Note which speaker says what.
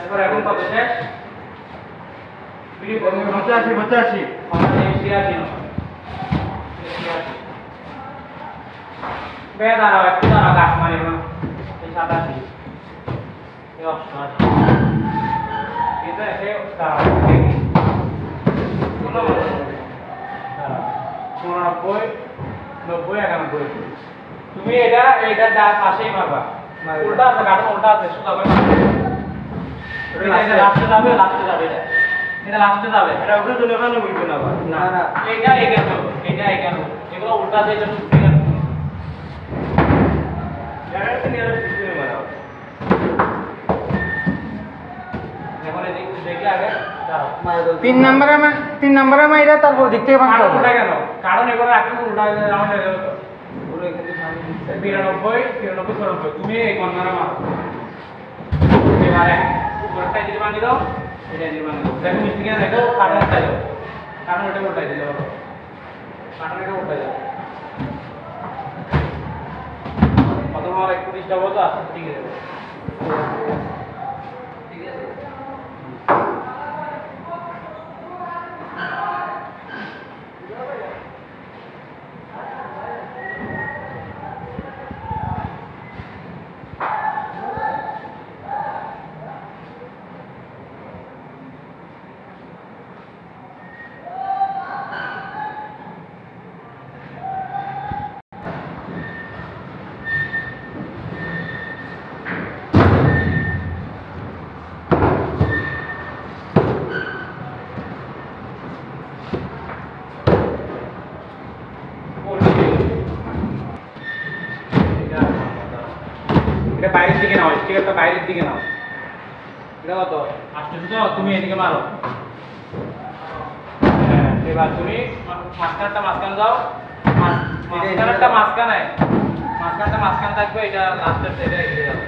Speaker 1: এরপর এখন কত শেষ?
Speaker 2: 85 85
Speaker 1: 86 বে দাঁড়াও একটু দাঁড়াও গাছ মারিও না। এই 87 এই 88 এটা এসে দাঁড়াও দেখি 99 90 91 তুমি এটা পাশেই মারবা উল্টা আছে কাটো উল্টা আছে সোজা করে এটা লাস্টে যাবে এটা লাস্টে যাবে
Speaker 2: এটা উপরে চলে গেলে বুঝবে না আবার
Speaker 1: না না এটা এখানে এগুলো উল্টা দিয়ে এটা ঠিক আছে
Speaker 2: জায়গাতে নিয়ে আসলে মারা
Speaker 1: এখন এই দেখি আগে দাও
Speaker 3: 3 নম্বরে মাইরা তারপর দিক থেকে ভাঙতে হবে।
Speaker 1: উল্টা কেন কারণ এগুলো রাখতে উল্টা রাউন্ড হয়ে যাবে তো
Speaker 2: পুরো এখানে সামনে
Speaker 1: 93 94 তুমি এই কর্নারে মারো এবারে উপরটা দিকে বাঁধি দাও এটা দিকে বাঁধি দাও দেখো মিস্ত্রি কেন দেখো কারণ উল্টাই দাও কারণ এটা উল্টাই দিলে হবে কারণ এটা উল্টাই দাও কত মার 21 টা বলতো আচ্ছা ঠিক আছে ঠিক আছে এটা বাইরের দিকে নাও স্টিকারটা বাইরের দিকে নাও এটা কত আসতেছো তো তুমি এদিকে মারো হ্যাঁ এবার তুমি মাঝখানে যাও মাঝখানে থাকবে এটা লাস্টের এটা এগিয়ে যাও